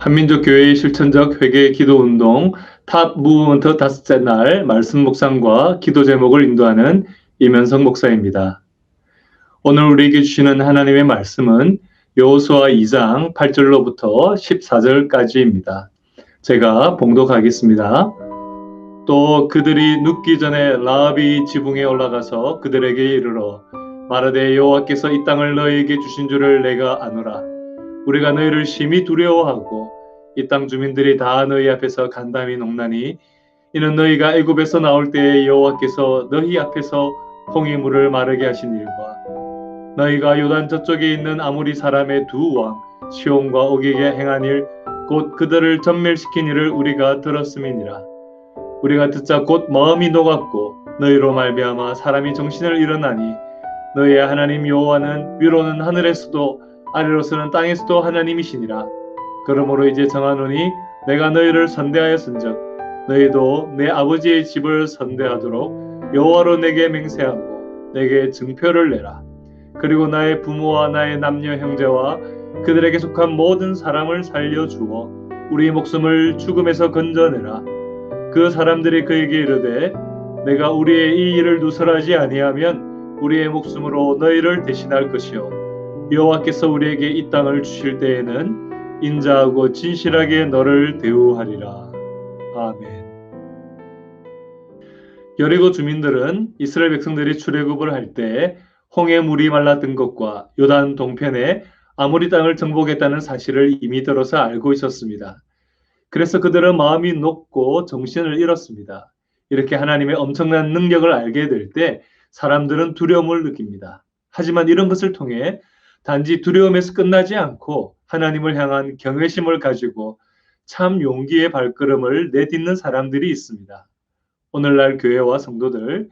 한민족교회의 실천적 회개 기도 운동 탑 무브먼트 다섯째 날 말씀 묵상과 기도 제목을 인도하는 이면성 목사입니다. 오늘 우리에게 주시는 하나님의 말씀은 여호수아 2장 8절로부터 14절까지입니다. 제가 봉독하겠습니다. 또 그들이 눕기 전에 라합이 지붕에 올라가서 그들에게 이르러 말하되 여호와께서 이 땅을 너희에게 주신 줄을 내가 아노라. 우리가 너희를 심히 두려워하고 이 땅 주민들이 다 너희 앞에서 간담이 녹나니 이는 너희가 애굽에서 나올 때에 여호와께서 너희 앞에서 홍해 물을 마르게 하신 일과 너희가 요단 저쪽에 있는 아모리 사람의 두 왕 시온과 옥에게 행한 일 곧 그들을 전멸시킨 일을 우리가 들었음이니라. 우리가 듣자 곧 마음이 녹았고 너희로 말미암아 사람이 정신을 잃어나니 너희의 하나님 여호와는 위로는 하늘에서도 아래로서는 땅에서도 하나님이시니라. 그러므로 이제 정하노니 내가 너희를 선대하였은즉 너희도 내 아버지의 집을 선대하도록 여호와로 내게 맹세하고 내게 증표를 내라. 그리고 나의 부모와 나의 남녀 형제와 그들에게 속한 모든 사람을 살려주어 우리 목숨을 죽음에서 건져내라. 그 사람들이 그에게 이르되 내가 우리의 이 일을 누설하지 아니하면 우리의 목숨으로 너희를 대신할 것이요 여호와께서 우리에게 이 땅을 주실 때에는 인자하고 진실하게 너를 대우하리라. 아멘. 여리고 주민들은 이스라엘 백성들이 출애굽을 할 때 홍해 물이 말랐던 것과 요단 동편에 아모리 땅을 정복했다는 사실을 이미 들어서 알고 있었습니다. 그래서 그들은 마음이 녹고 정신을 잃었습니다. 이렇게 하나님의 엄청난 능력을 알게 될 때 사람들은 두려움을 느낍니다. 하지만 이런 것을 통해 단지 두려움에서 끝나지 않고 하나님을 향한 경외심을 가지고 참 용기의 발걸음을 내딛는 사람들이 있습니다. 오늘날 교회와 성도들,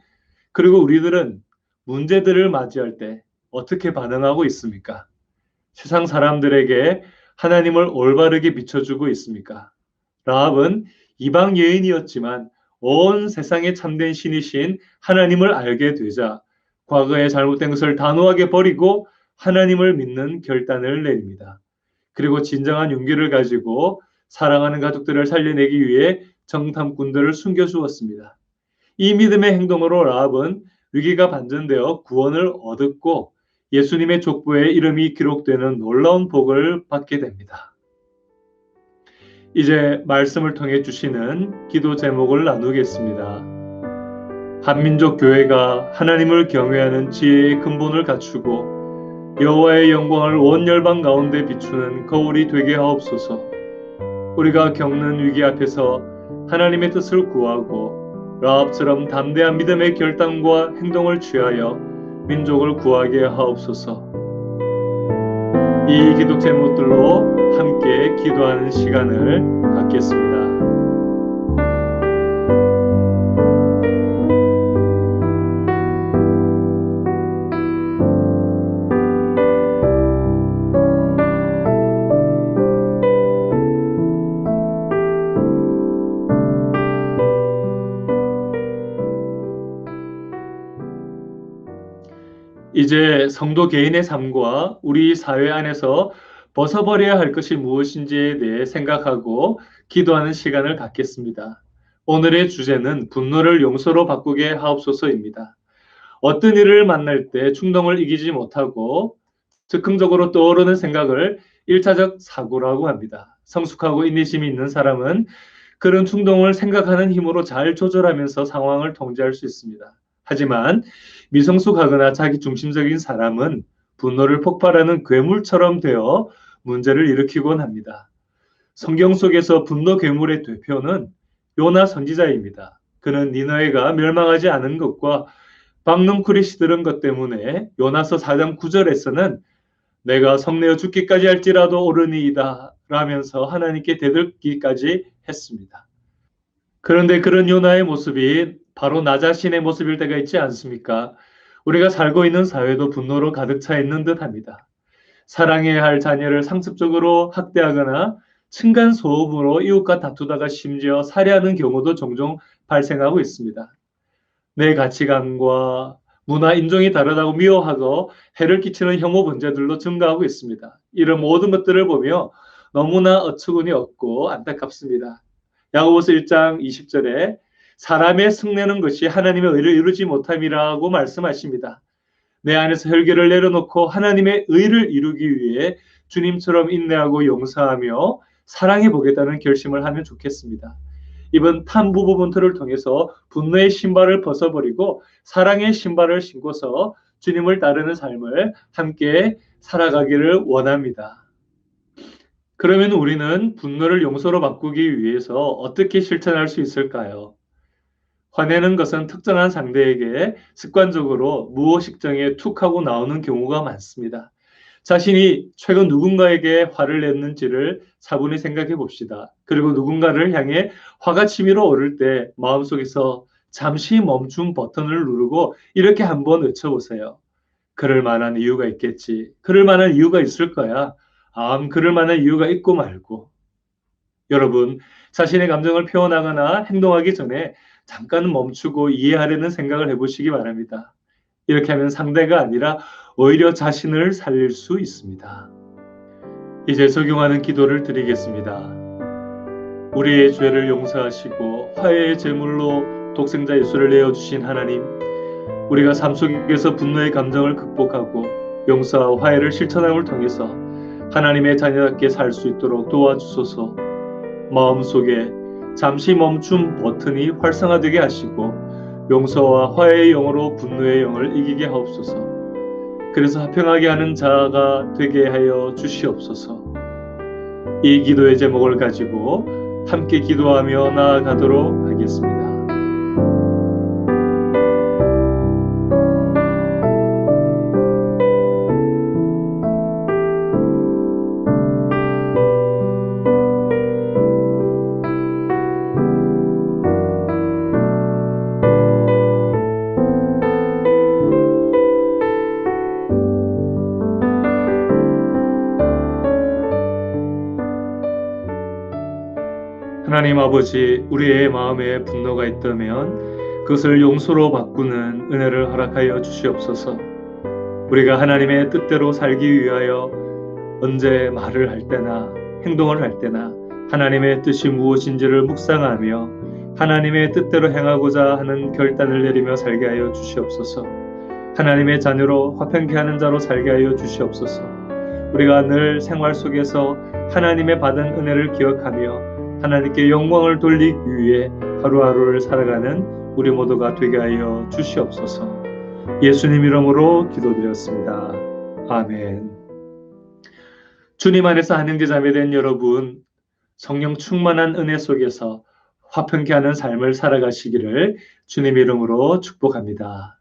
그리고 우리들은 문제들을 맞이할 때 어떻게 반응하고 있습니까? 세상 사람들에게 하나님을 올바르게 비춰주고 있습니까? 라합은 이방 여인이었지만 온 세상에 참된 신이신 하나님을 알게 되자 과거의 잘못된 것을 단호하게 버리고 하나님을 믿는 결단을 내립니다. 그리고 진정한 용기를 가지고 사랑하는 가족들을 살려내기 위해 정탐꾼들을 숨겨주었습니다. 이 믿음의 행동으로 라합은 위기가 반전되어 구원을 얻었고 예수님의 족보에 이름이 기록되는 놀라운 복을 받게 됩니다. 이제 말씀을 통해 주시는 기도 제목을 나누겠습니다. 한민족 교회가 하나님을 경외하는 지혜의 근본을 갖추고 여호와의 영광을 온 열방 가운데 비추는 거울이 되게 하옵소서. 우리가 겪는 위기 앞에서 하나님의 뜻을 구하고 라합처럼 담대한 믿음의 결단과 행동을 취하여 민족을 구하게 하옵소서. 이 기도 제목들로 함께 기도하는 시간을 갖겠습니다. 이제 성도 개인의 삶과 우리 사회 안에서 벗어버려야 할 것이 무엇인지에 대해 생각하고 기도하는 시간을 갖겠습니다. 오늘의 주제는 분노를 용서로 바꾸게 하옵소서입니다. 어떤 일을 만날 때 충동을 이기지 못하고 즉흥적으로 떠오르는 생각을 1차적 사고라고 합니다. 성숙하고 인내심이 있는 사람은 그런 충동을 생각하는 힘으로 잘 조절하면서 상황을 통제할 수 있습니다. 하지만 미성숙하거나 자기중심적인 사람은 분노를 폭발하는 괴물처럼 되어 문제를 일으키곤 합니다. 성경 속에서 분노 괴물의 대표는 요나 선지자입니다. 그는 니느웨가 멸망하지 않은 것과 박능쿨이 시들은 것 때문에 요나서 4장 9절에서는 내가 성내어 죽기까지 할지라도 오르니이다 라면서 하나님께 대들기까지 했습니다. 그런데 그런 요나의 모습이 바로 나 자신의 모습일 때가 있지 않습니까? 우리가 살고 있는 사회도 분노로 가득 차 있는 듯합니다. 사랑해야 할 자녀를 상습적으로 학대하거나 층간소음으로 이웃과 다투다가 심지어 살해하는 경우도 종종 발생하고 있습니다. 내 가치관과 문화, 인종이 다르다고 미워하고 해를 끼치는 혐오 범죄들도 증가하고 있습니다. 이런 모든 것들을 보며 너무나 어처구니 없고 안타깝습니다. 야고보서 1장 20절에 사람의 승내는 것이 하나님의 의를 이루지 못함이라고 말씀하십니다. 내 안에서 혈기를 내려놓고 하나님의 의를 이루기 위해 주님처럼 인내하고 용서하며 사랑해 보겠다는 결심을 하면 좋겠습니다. 이번 탐부 부분들을 통해서 분노의 신발을 벗어버리고 사랑의 신발을 신고서 주님을 따르는 삶을 함께 살아가기를 원합니다. 그러면 우리는 분노를 용서로 바꾸기 위해서 어떻게 실천할 수 있을까요? 화내는 것은 특정한 상대에게 습관적으로 무의식정에 툭 하고 나오는 경우가 많습니다. 자신이 최근 누군가에게 화를 냈는지를 차분히 생각해 봅시다. 그리고 누군가를 향해 화가 치밀어 오를 때 마음속에서 잠시 멈춤 버튼을 누르고 이렇게 한번 외쳐보세요. 그럴 만한 이유가 있겠지. 그럴 만한 이유가 있을 거야. 그럴 만한 이유가 있고 말고. 여러분, 자신의 감정을 표현하거나 행동하기 전에 잠깐 멈추고 이해하려는 생각을 해보시기 바랍니다. 이렇게 하면 상대가 아니라 오히려 자신을 살릴 수 있습니다. 이제 적용하는 기도를 드리겠습니다. 우리의 죄를 용서하시고 화해의 제물로 독생자 예수를 내어주신 하나님, 우리가 삶 속에서 분노의 감정을 극복하고 용서와 화해를 실천함을 통해서 하나님의 자녀답게 살 수 있도록 도와주소서. 마음속에 잠시 멈춤 버튼이 활성화되게 하시고 용서와 화해의 영으로 분노의 영을 이기게 하옵소서. 그래서 화평하게 하는 자가 되게 하여 주시옵소서. 이 기도의 제목을 가지고 함께 기도하며 나아가도록 하겠습니다. 하나님 아버지, 우리의 마음에 분노가 있다면 그것을 용서로 바꾸는 은혜를 허락하여 주시옵소서. 우리가 하나님의 뜻대로 살기 위하여 언제 말을 할 때나 행동을 할 때나 하나님의 뜻이 무엇인지를 묵상하며 하나님의 뜻대로 행하고자 하는 결단을 내리며 살게 하여 주시옵소서. 하나님의 자녀로 화평케 하는 자로 살게 하여 주시옵소서. 우리가 늘 생활 속에서 하나님의 받은 은혜를 기억하며 하나님께 영광을 돌리기 위해 하루하루를 살아가는 우리 모두가 되게 하여 주시옵소서. 예수님 이름으로 기도드렸습니다. 아멘. 주님 안에서 한영제 자매된 여러분, 성령 충만한 은혜 속에서 화평케 하는 삶을 살아가시기를 주님 이름으로 축복합니다.